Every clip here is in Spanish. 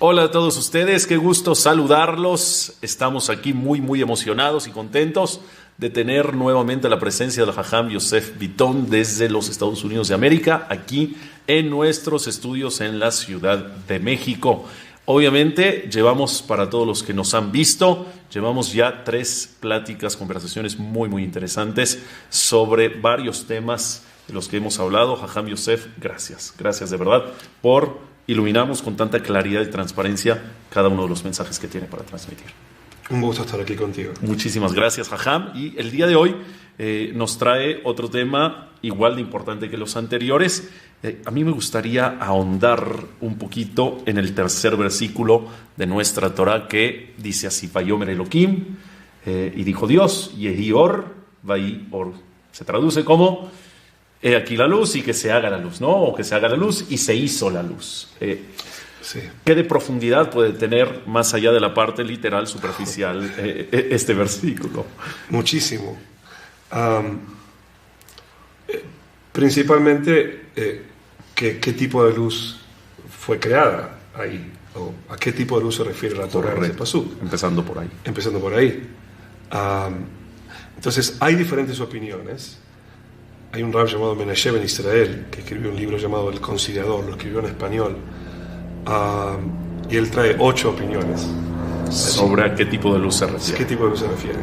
Hola a todos ustedes, qué gusto saludarlos. Estamos aquí muy emocionados y contentos de tener nuevamente la presencia del Jajam Yosef Bitton desde los Estados Unidos de América, aquí en nuestros estudios en la Ciudad de México. Obviamente llevamos, para todos los que nos han visto, llevamos ya 3 pláticas, conversaciones muy interesantes sobre varios temas de los que hemos hablado. Jajam Yosef, gracias de verdad por iluminarnos con tanta claridad y transparencia cada uno de los mensajes que tiene para transmitir. Un gusto estar aquí contigo. Muchísimas gracias, Jajam. Y el día de hoy nos trae otro tema igual de importante que los anteriores. A mí me gustaría ahondar un poquito en el tercer versículo de nuestra Torah, que dice así: Vayomer Elohim, y dijo Dios, Yehi Or, Vai Or. Se traduce como he aquí la luz y que se haga la luz, ¿no? O que se haga la luz y se hizo la luz. Sí. ¿Qué de profundidad puede tener, más allá de la parte literal, superficial, este versículo? Muchísimo. Principalmente, ¿qué tipo de luz fue creada ahí? ¿O a qué tipo de luz se refiere la Torah en ese pasuk? Empezando por ahí. Entonces, hay diferentes opiniones. Hay un rab llamado Menashe Ben Israel que escribió un libro llamado El Conciliador, lo escribió en español, y él trae 8 opiniones. ¿Sobre a qué tipo de luz se refiere? ¿Qué tipo de luz se refiere?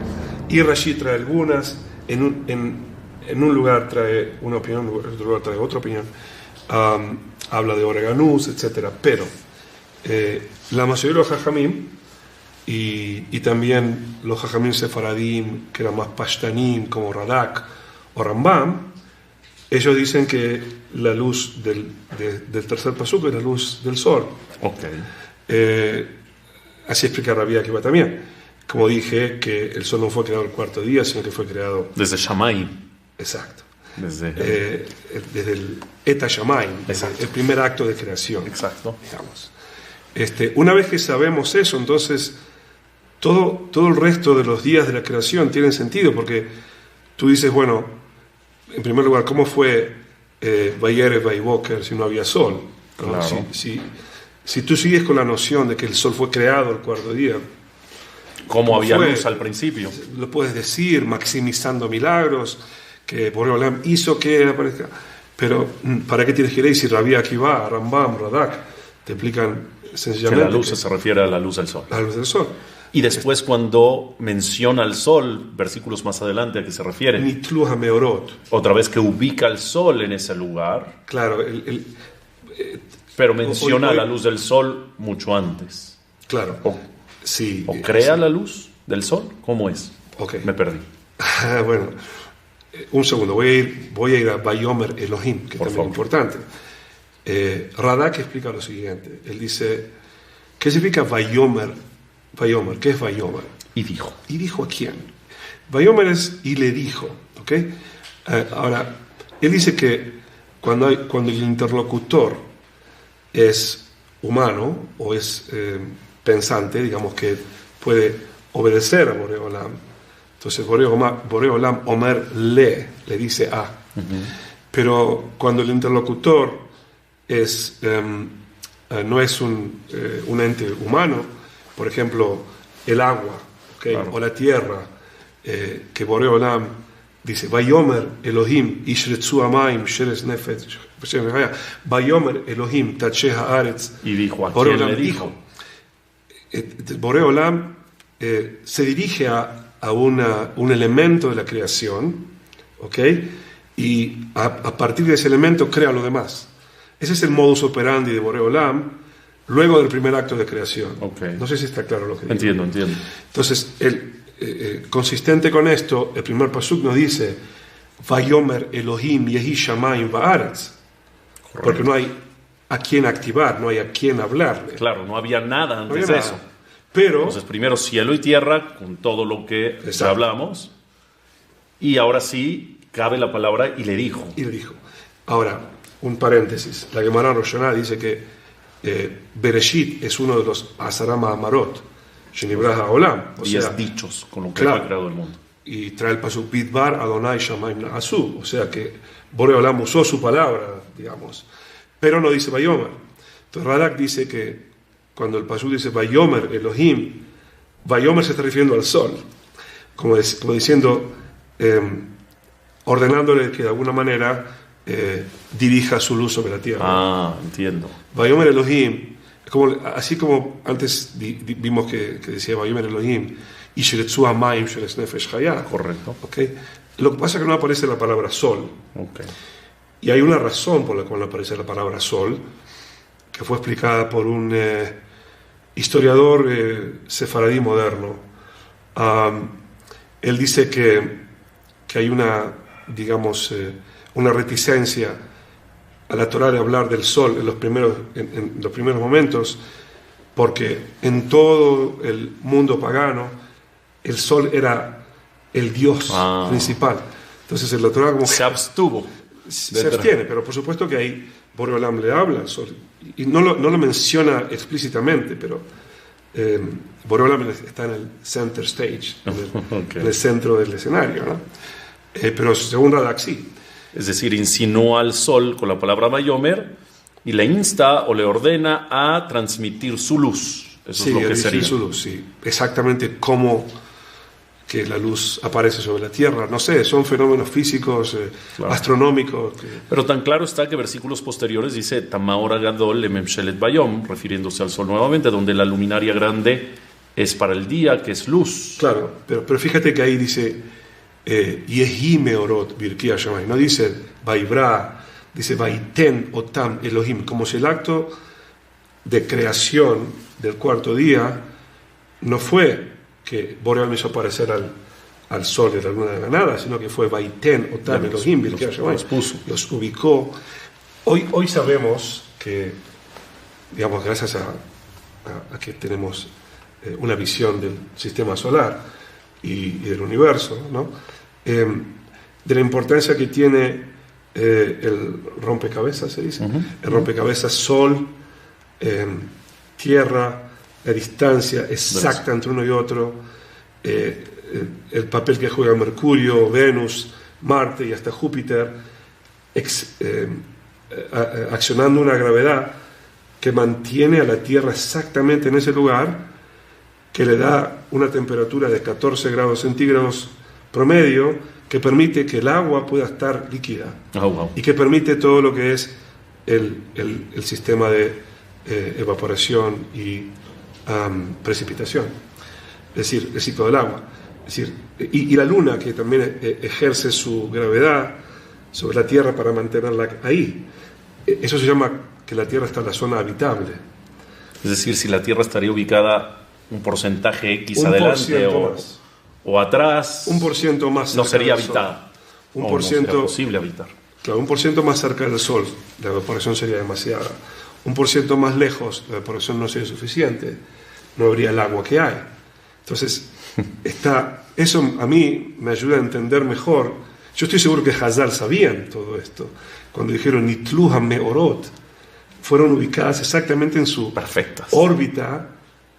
Y Rashi trae algunas, en un lugar trae una opinión, en otro lugar trae otra opinión, habla de Oreganus, etc. Pero la mayoría de los Jajamim, y también los Jajamim Sefaradim, que eran más Pashtanim, como Radak o Rambam, ellos dicen que la luz del tercer pasuk es la luz del sol. Okay. Así explica Rabbi Akiva también. Como dije, que el sol no fue creado el cuarto día, sino que fue creado desde Shammai. Exacto. Desde el Eta Shammai, el primer acto de creación. Exacto. Digamos. Una vez que sabemos eso, entonces todo el resto de los días de la creación tienen sentido, porque tú dices, bueno, en primer lugar, ¿cómo fue Vayerev Vaiboker si no había sol? Claro. Si tú sigues con la noción de que el sol fue creado el cuarto día, ¿cómo había luz al principio? Lo puedes decir, maximizando milagros, que Boreolam hizo que aparezca. Pero, ¿para qué tienes que leer si Rabbi Akiva, Rambam, Radak te explican sencillamente que la luz se refiere a la luz del sol? La luz del sol. Y después, cuando menciona el sol, versículos más adelante, ¿a qué se refiere? Nitlu HaMeorot. Otra vez que ubica el sol en ese lugar. Claro. Pero menciona la luz del sol mucho antes. Claro. Sí. ¿O crea la luz del sol? ¿Cómo es? Okay. Me perdí. Bueno, un segundo. Voy a ir a Vayomer Elohim, que es también importante. Radak explica lo siguiente. Él dice, ¿qué significa Vayomer? Vayomer, ¿qué es Vayomer? Y dijo. ¿Y dijo a quién? Vayomer es y le dijo, ¿ok? Ahora, él dice que cuando el interlocutor es humano o es pensante, digamos que puede obedecer a Boreolam, entonces Boreolam Omer le dice a. Pero cuando el interlocutor es, no es un ente humano, por ejemplo, el agua, ¿okay? Claro. O la tierra, que Boreolam dice, Vayomer Elohim, Ishretzu Amayim, Sheres Nefesh, Vayomer Elohim, Tacheh Haaretz. Y dijo, ¿a quién le dijo? Boreolam se dirige a un elemento de la creación, ¿ok? Y a partir de ese elemento crea lo demás. Ese es el modus operandi de Boreolam, luego del primer acto de creación. Okay. No sé si está claro lo que digo. Entiendo. Entonces, consistente con esto, el primer pasuk nos dice, Vayomer Elohim Yehi Shamayim Va'aretz. Porque no hay a quién activar, no hay a quién hablarle. Claro, no había nada antes de eso. Pero, entonces, primero cielo y tierra, con todo lo que hablamos, y ahora sí cabe la palabra y le dijo. Ahora, un paréntesis. La Gemara Rosh Hashanah dice que Bereshit es uno de los Asarama Amarot, Shenibrah HaOlam, o sea, dichos con lo que fue creado el mundo. Y trae el pasuk Bidbar Adonai Shamayim Na'asu, o sea que Boreolam usó su palabra, digamos, pero no dice Vayomer. Entonces Radak dice que cuando el Pasuk dice Vayomer Elohim, Vayomer se está refiriendo al sol, como diciendo, ordenándole que de alguna manera dirija su luz sobre la tierra. Ah, entiendo. Vayomer Elohim, así como antes vimos que decía Vayomer Elohim, y Sheretzu Hamayim Sheretz Nefesh Hayah. Correcto. ¿Okay? Lo que pasa es que no aparece la palabra sol. Okay. Y hay una razón por la cual no aparece la palabra sol, que fue explicada por un historiador sefaradí moderno. Él dice que hay una, digamos, una reticencia a la Torá de hablar del sol en los primeros momentos, porque en todo el mundo pagano el sol era el dios principal. Entonces en la Torá como se abstuvo. Se abstiene, pero por supuesto que ahí Borei Olam le habla al sol. Y no lo menciona explícitamente, pero Borei Olam está en el center stage, en el centro del escenario, ¿no? Pero según Radak sí. Es decir, insinúa al sol con la palabra Vayomer y le insta o le ordena a transmitir su luz. Eso sí, es lo que sería. Su luz, sí. Exactamente cómo que la luz aparece sobre la Tierra. No sé, son fenómenos físicos, claro, astronómicos. Pero tan claro está que versículos posteriores dice Tamaor Gadol Lememshelet Bayom, refiriéndose al sol nuevamente, donde la luminaria grande es para el día, que es luz. Claro, pero fíjate que ahí dice Yehi Meorot Birki Hashamay, no dice Vaibra, dice Vaiten Otam Elohim, como si el acto de creación del cuarto día no fue que Borei Olam hizo aparecer al sol de la luna de la nada, sino que fue Vaiten Otam Elohim Birki Hashamay, los ubicó. Hoy sabemos que, digamos, gracias a que tenemos una visión del sistema solar y del universo, ¿no? De la importancia que tiene el rompecabezas, se dice, el rompecabezas Sol, Tierra, la distancia exacta entre uno y otro, el papel que juega Mercurio, Venus, Marte y hasta Júpiter, accionando una gravedad que mantiene a la Tierra exactamente en ese lugar, que le da una temperatura de 14 grados centígrados promedio, que permite que el agua pueda estar líquida, y que permite todo lo que es el sistema de evaporación y precipitación, es decir, el ciclo del agua. Es decir, y la luna, que también ejerce su gravedad sobre la Tierra para mantenerla ahí. Eso se llama que la Tierra está en la zona habitable. Es decir, si la Tierra estaría ubicada un porcentaje X adelante o atrás, 1% más no sería habitada. No sería posible habitar. Claro, 1% más cerca del Sol, la evaporación sería demasiada. 1% más lejos, la evaporación no sería suficiente. No habría el agua que hay. Entonces, eso a mí me ayuda a entender mejor. Yo estoy seguro que Hazal sabían todo esto. Cuando dijeron Nitluha Meorot, fueron ubicadas exactamente en su órbita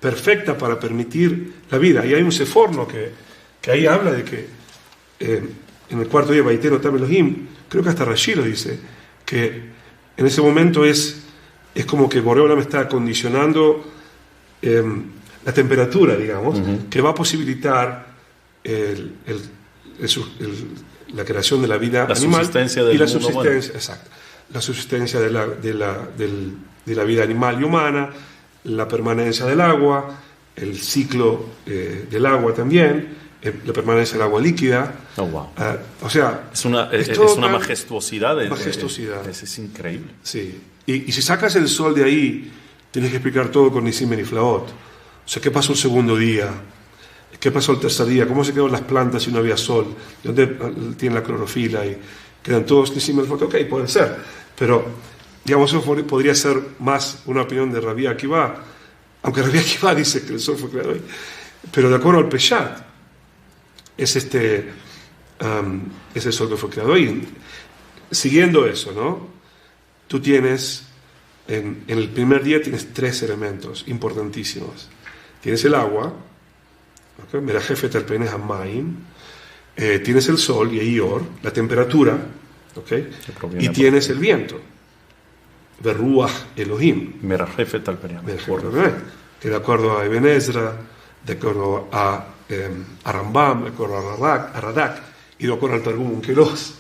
perfecta para permitir la vida. Y hay un seforno que ahí habla de que en el cuarto día Vaiten Otam Elohim, creo que hasta Rashi lo dice, que en ese momento es como que Borei Olam está condicionando la temperatura, digamos, que va a posibilitar la creación de la vida animal y la subsistencia, exacto, la subsistencia de la vida animal y humana, la permanencia del agua, el ciclo del agua también, la permanencia del agua líquida. O sea, es una majestuosidad. Es increíble. Sí. Y si sacas el sol de ahí, tienes que explicar todo con Nisim Beniflaot. O sea, ¿qué pasó el segundo día? ¿Qué pasó el tercer día? ¿Cómo se quedaron las plantas si no había sol? ¿Dónde tienen la clorofila? Y quedan todos Nisim Beniflaot. Ok, puede ser. Pero, digamos, eso podría ser más una opinión de Rabbi Akiva, aunque Rabbi Akiva dice que el sol fue creado hoy. Pero de acuerdo al Peshat, es el sol que fue creado hoy. Siguiendo eso, ¿no? Tú tienes, en el primer día tienes 3 elementos importantísimos. Tienes el agua, Merajefet al Peneh Hamayim, tienes el sol, Yehior, la temperatura, y tienes el viento. Beruach Elohim, Merajefet al Periam. que de acuerdo a Ibn Ezra, de acuerdo a Rambam, de acuerdo a Radak, y de acuerdo al Targum Onkelos,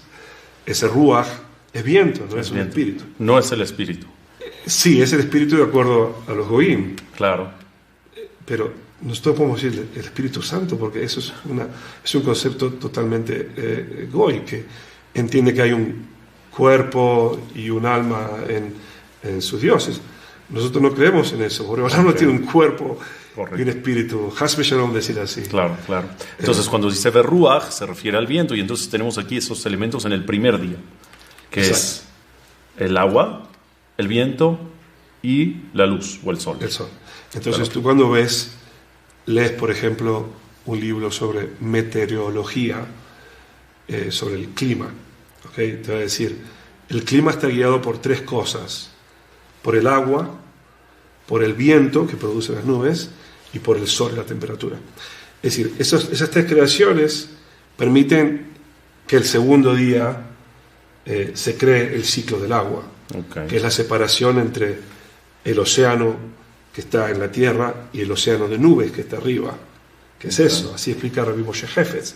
ese Ruach es viento, no es un espíritu. No es el espíritu. Sí, es el espíritu de acuerdo a los Goim. Claro. Pero nosotros podemos decir el Espíritu Santo, porque eso es un concepto totalmente goy, que entiende que hay un cuerpo y un alma en sus dioses. Nosotros no creemos en eso, porque no tiene un cuerpo y un espíritu. Hasbe Shalom decir así. Claro, claro. Entonces, cuando dice Beruach, se refiere al viento, y entonces tenemos aquí esos elementos en el primer día, que es el agua, el viento y la luz o el sol. El sol. Entonces, tú cuando lees, por ejemplo, un libro sobre meteorología, sobre el clima, ¿okay? Te va a decir, el clima está guiado por tres cosas: por el agua, por el viento que produce las nubes y por el sol y la temperatura. Es decir, esas tres creaciones permiten que el segundo día se cree el ciclo del agua, que es la separación entre el océano que está en la tierra y el océano de nubes que está arriba. ¿Qué es eso? Así explica Rabbi Moshe Hefetz.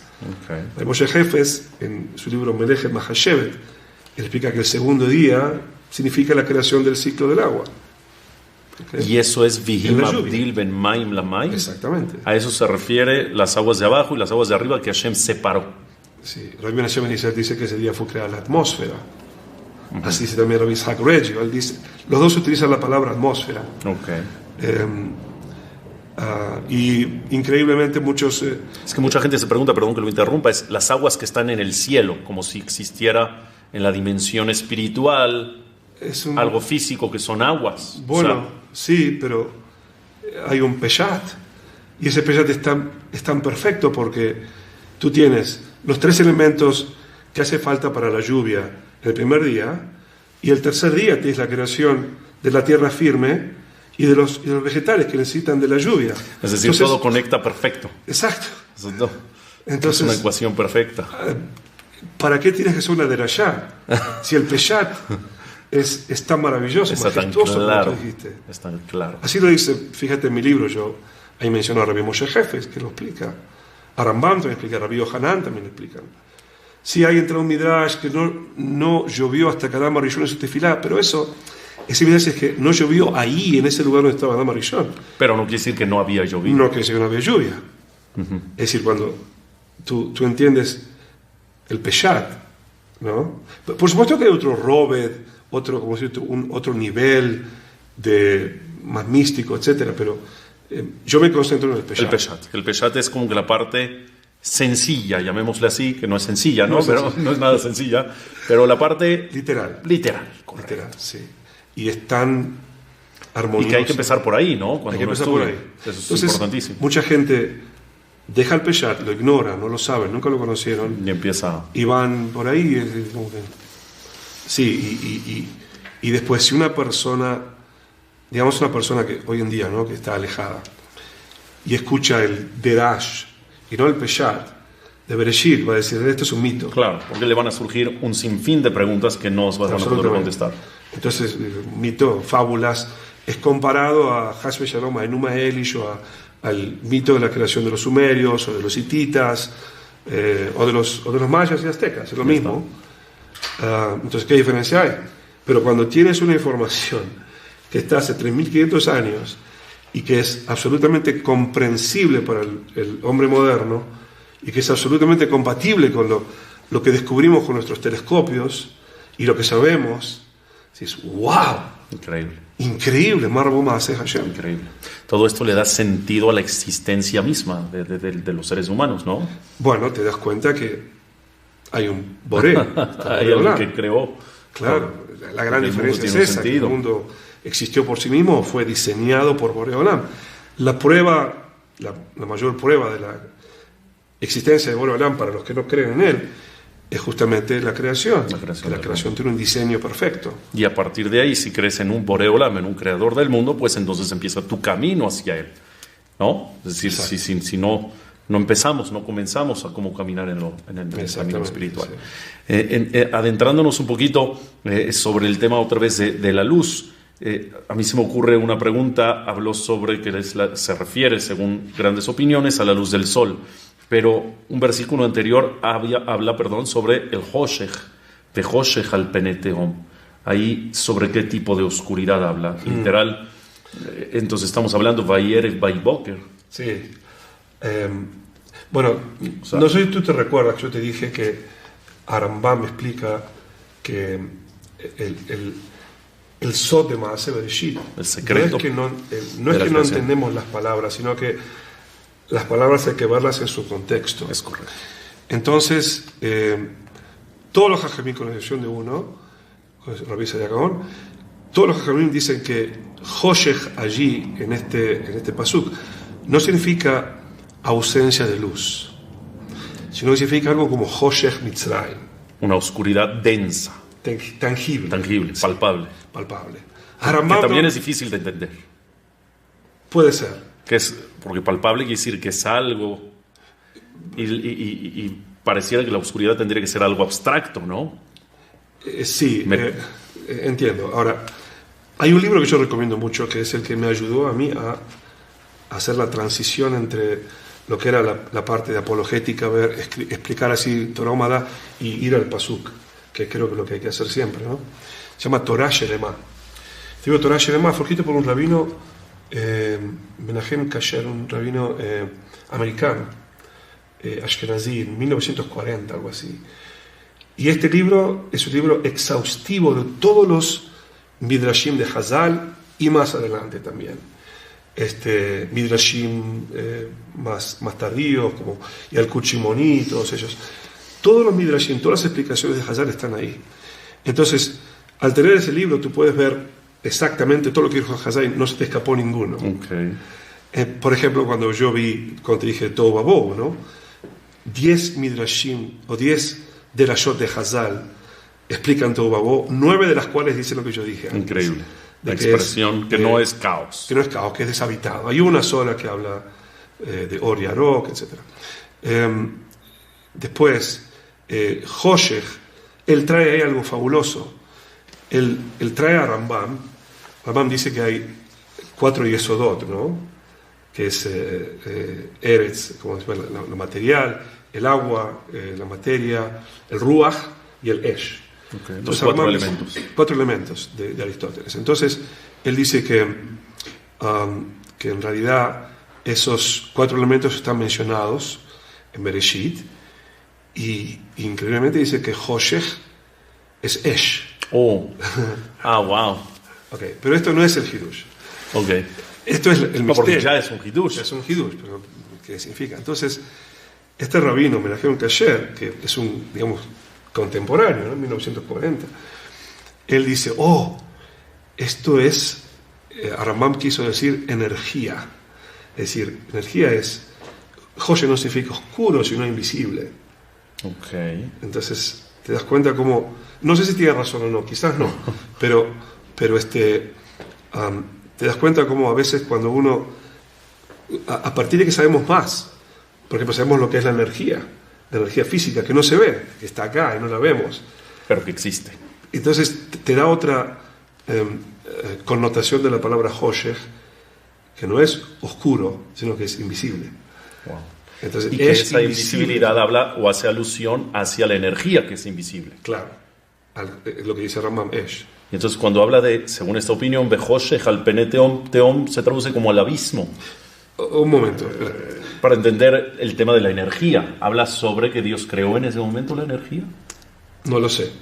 Rabbi Moshe Hefetz, en su libro Melech Mahashevet, explica que el segundo día significa la creación del ciclo del agua. Y eso es Vihim Abdil Ben Maim Lamaim. Exactamente. A eso se refiere las aguas de abajo y las aguas de arriba que Hashem separó. Sí, Rabbi Menachem Eliezer dice que ese día fue creada la atmósfera. Así dice también Rabbi Isaac Reggio. Él dice, los dos utilizan la palabra atmósfera. Y increíblemente muchos... es que mucha gente se pregunta, perdón que lo interrumpa, es las aguas que están en el cielo, como si existiera en la dimensión espiritual algo físico que son aguas. Bueno, sí, pero hay un peshat, y ese peshat es tan perfecto porque tú tienes los tres elementos que hace falta para la lluvia en el primer día, y el tercer día tienes la creación de la tierra firme y de los vegetales que necesitan de la lluvia. Es decir, entonces, todo conecta perfecto. Exacto. Entonces, es una ecuación perfecta. ¿Para qué tienes que ser una derashá? Si el peshat es tan maravilloso, está majestuoso, tan claro, como tú dijiste. Es tan claro. Así lo dice, fíjate en mi libro, yo ahí menciono a Rabbi Moshe Hefetz, que lo explica. A Rambam también explica, a Rabbi Yohanan también lo explican. Sí, hay entre un midrash que no llovió hasta que Adam Arishon en su tefilá, pero ese midrash es que no llovió ahí, en ese lugar donde estaba Adam Arishon. Pero no quiere decir que no había llovido. No quiere decir que no había lluvia. Es decir, cuando tú entiendes el peshat, ¿no? Por supuesto que hay otro robed, otro nivel más místico, etcétera, pero yo me concentro en el peshat. El peshat es como que la parte sencilla, llamémosle así, que no es sencilla, ¿no? Pero no es nada sencilla, pero la parte literal, sí. Y es tan armonioso. Y que hay que empezar por ahí, ¿no? Hay que empezar por ahí. Eso es importantísimo. Mucha gente deja el peshat, lo ignora, no lo saben, nunca lo conocieron. Y van por ahí. Sí, y después, si una persona, digamos una persona que hoy en día, ¿no?, que está alejada, y escucha el derash y no el peshat de Bereshit, va a decir, esto es un mito. Claro, porque le van a surgir un sinfín de preguntas que no van a poder contestar. Entonces, mito, fábulas, es comparado a Hasbe Shalom, a Enuma Elish, o al mito de la creación de los sumerios, o de los hititas, o de los mayas y aztecas, es lo mismo. Entonces, ¿qué diferencia hay? Pero cuando tienes una información que está hace 3.500 años y que es absolutamente comprensible para el hombre moderno y que es absolutamente compatible con lo que descubrimos con nuestros telescopios y lo que sabemos, dices, ¡wow! Increíble, Marbo hace Hashem. Increíble. Todo esto le da sentido a la existencia misma de los seres humanos, ¿no? Bueno, te das cuenta que hay un Boré. Hay alguien que creó. Claro, la gran diferencia es esa, que el mundo existió por sí mismo o fue diseñado por Boré Olam. La mayor prueba de la existencia de Boré Olam para los que no creen en él es justamente la creación. La creación tiene un diseño perfecto. Y a partir de ahí, si crees en un Boré Olam, en un creador del mundo, pues entonces empieza tu camino hacia él, ¿no? Es decir, si no no comenzamos a cómo caminar en el camino espiritual. Sí. Adentrándonos un poquito sobre el tema otra vez de la luz, a mí se me ocurre una pregunta. Habló sobre que se refiere, según grandes opiniones, a la luz del sol, pero un versículo anterior habla sobre el Hoshech, de Hoshech al Peneteom. Ahí, ¿sobre qué tipo de oscuridad habla? Literal. Entonces estamos hablando Vayerev Vayboker. Sí. Bueno, o sea, no sé si tú te recuerdas que yo te dije que Arambam explica que el Sod de Maaseh Bereshit, el secreto, no es que no entendemos las palabras, sino que las palabras hay que verlas en su contexto. Es correcto. Entonces, todos los Jajamim, con la excepción de uno, Rabbi Saadia Gaon, todos los Jajamim dicen que Hoshech allí, en este pasuk, no significa ausencia de luz, sino que significa algo como Hoshech Mitzrayim. Una oscuridad densa. Tangible, palpable. Arambam, que también es difícil de entender. Puede ser. Porque palpable quiere decir que es algo, y pareciera que la oscuridad tendría que ser algo abstracto, ¿no? Sí, entiendo. Ahora, hay un libro que yo recomiendo mucho, que es el que me ayudó a mí a hacer la transición entre lo que era la parte de apologética, explicar así Torah Umadá y ir al Pasuk, que creo que es lo que hay que hacer siempre, ¿no? Se llama Torah Shelema. Este libro Torah Shelema fue escrito por un rabino, Menachem Kasher, un rabino americano, Ashkenazi, en 1940, algo así. Y este libro es un libro exhaustivo de todos los Midrashim de Hazal y más adelante también. Midrashim más tardíos, como Yalkut Shimoni, todos ellos. Todos los Midrashim, todas las explicaciones de Hazal están ahí. Entonces, al tener ese libro, tú puedes ver exactamente todo lo que dijo Hazal, no se te escapó ninguno. Okay. Por ejemplo, cuando te dije Tohu Vabohu, ¿no? 10 Midrashim o 10 Derashot de Hazal explican Tohu Vabohu, 9 de las cuales dicen lo que yo dije antes. Increíble. La expresión que no es caos. Que no es caos, que es deshabitado. Hay una sola que habla de Or Yarok, etc. Después, Hoshech, él trae ahí algo fabuloso. Él trae a Rambam. Rambam dice que hay 4 yesodot, ¿no? Que es Eretz, como se llama, lo material, el agua, la materia, el Ruach y el Esh. Okay, entonces, 4 elementos. 4 elementos de Aristóteles. Entonces, él dice que en realidad esos 4 elementos están mencionados en Bereshit, y increíblemente dice que Hoshech es Esh. Oh, wow. Okay, pero esto no es el Hidush. Okay. Esto es el misterio. Porque ya es un Hidush. Es un Hidush, pero ¿qué significa? Entonces, este rabino, Menachem Kasher, que es un, digamos, contemporáneo, ¿no? En 1940, él dice, esto es, Rambam quiso decir energía. Es decir, energía es, Hoshech no significa oscuro, sino invisible. Okay. Entonces, te das cuenta cómo, no sé si tiene razón o no, quizás no, pero te das cuenta cómo a veces cuando uno, a partir de que sabemos más, por ejemplo, sabemos lo que es la energía física, que no se ve, que está acá y no la vemos, pero que existe. Entonces te da otra connotación de la palabra Hoshech, que no es oscuro, sino que es invisible. Wow. Entonces, y que esa invisibilidad habla o hace alusión hacia la energía que es invisible. Claro, lo que dice Rambam Esh. Y entonces cuando habla de, según esta opinión, Behoshech al Peneteom, se traduce como al abismo. Un momento. Para entender el tema de la energía, ¿habla sobre que Dios creó en ese momento la energía? No lo sé.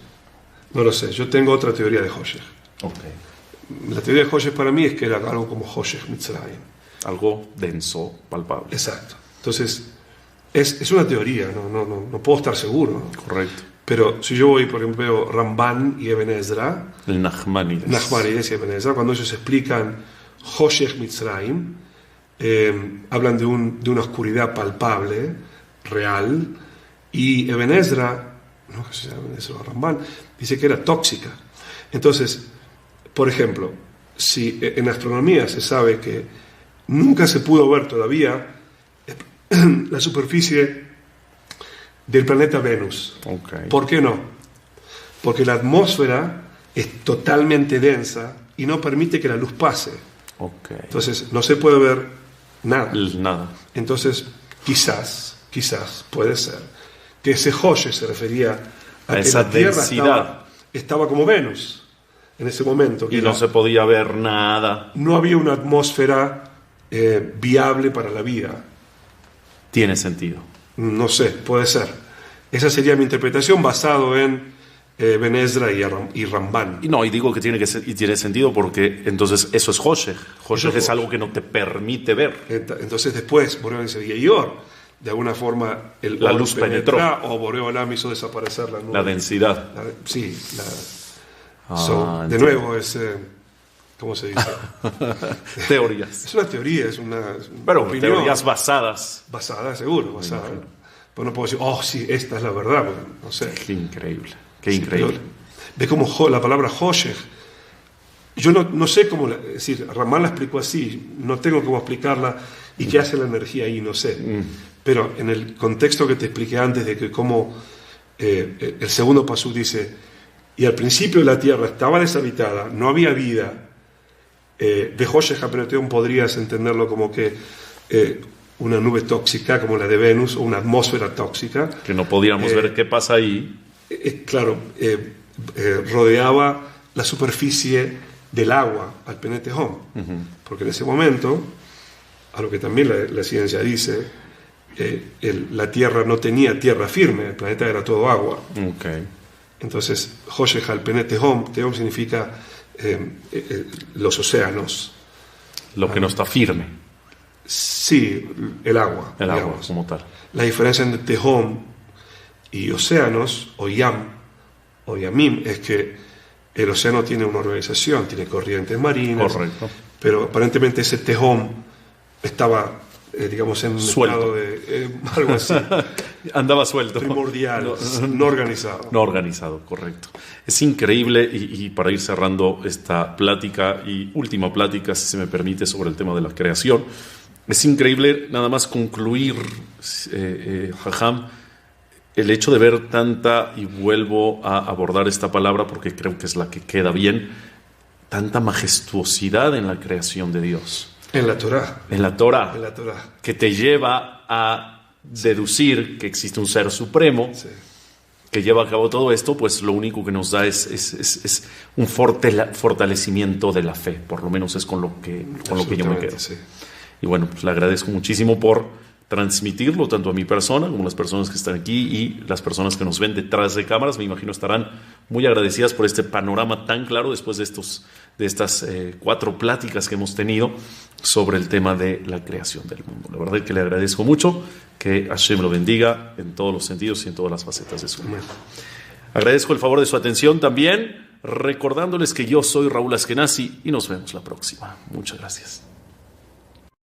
Yo tengo otra teoría de Hoshech. Okay. La teoría de Hoshech para mí es que era algo como Hoshech Mitzrayim. Algo denso, palpable. Exacto. Entonces, es una teoría, no puedo estar seguro. Correcto. Pero si yo voy, por ejemplo, veo Ramban y Eben Ezra, el Nachmanides y Eben Ezra, cuando ellos explican Hoshech Mitzrayim, hablan de una oscuridad palpable, real, y Eben Ezra, no sé si es Eben Ezra o Ramban, dice que era tóxica. Entonces, por ejemplo, si en astronomía se sabe que nunca se pudo ver todavía la superficie del planeta Venus. Okay. ¿Por qué no? Porque la atmósfera es totalmente densa y no permite que la luz pase. Okay. Entonces no se puede ver nada. Nada. Entonces quizás puede ser que ese Joye se refería a que esa la Tierra densidad. estaba como Venus en ese momento. Y no se podía ver nada. No había una atmósfera viable para la vida. Tiene sentido. No sé, puede ser. Esa sería mi interpretación basado en Ben Ezra y Ramban. Y digo que tiene sentido porque entonces eso es Joshech. Joshech es Joshech. algo que no te permite ver. Entonces después, Boreolam dice, y Or, de alguna forma La luz penetró. O Boreolam hizo desaparecer la nube. La densidad. Sí. De entiendo. nuevo es... ¿Cómo se dice? Teorías. Es una teoría, es una Pero opinión. teorías basadas. Basada, seguro, basada. Pues no puedo decir, sí, esta es la verdad, porque no sé. Qué increíble. Qué increíble. Ve como la palabra Joshech. Yo no sé cómo, es decir, Ramán la explicó así, no tengo cómo explicarla y qué hace la energía ahí, no sé. Pero en el contexto que te expliqué antes de que cómo el segundo pasú dice, y al principio la tierra estaba deshabitada, no había vida. De Joshech Apeneteum podrías entenderlo como que una nube tóxica como la de Venus o una atmósfera tóxica. Que no podíamos ver qué pasa ahí. Claro, rodeaba la superficie del agua al Penetehom. Porque en ese momento, a lo que también la ciencia dice, la Tierra no tenía tierra firme, el planeta era todo agua. Okay. Entonces, Joshech al Penetehom, Tehom significa los océanos. Lo que no está firme. Sí, el agua. El agua, digamos. como tal. La diferencia entre Tehom y océanos, o Yam, o Yamim, es que el océano tiene una organización, tiene corrientes marinas. Correcto. Pero aparentemente ese Tehom estaba, digamos, en un Suelto. estado de algo así, Andaba suelto. primordial, no organizado. No organizado, correcto. Es increíble y para ir cerrando esta plática y última plática, si se me permite, sobre el tema de la creación, es increíble nada más concluir, Jajam, el hecho de ver tanta, y vuelvo a abordar esta palabra porque creo que es la que queda bien, tanta majestuosidad en la creación de Dios. En la Torá. En la Torá. En la Torá. Que te lleva a deducir que existe un ser supremo. Sí. Que lleva a cabo todo esto, pues lo único que nos da es un fortalecimiento de la fe, por lo menos es con lo que yo me quedo. Sí. Y bueno, pues le agradezco muchísimo por transmitirlo, tanto a mi persona como a las personas que están aquí y las personas que nos ven detrás de cámaras. Me imagino estarán muy agradecidas por este panorama tan claro después de estas 4 pláticas que hemos tenido sobre el tema de la creación del mundo. La verdad es que le agradezco mucho, que Hashem lo bendiga en todos los sentidos y en todas las facetas de su vida. Agradezco el favor de su atención también, recordándoles que yo soy Raúl Askenazi y nos vemos la próxima. Muchas gracias.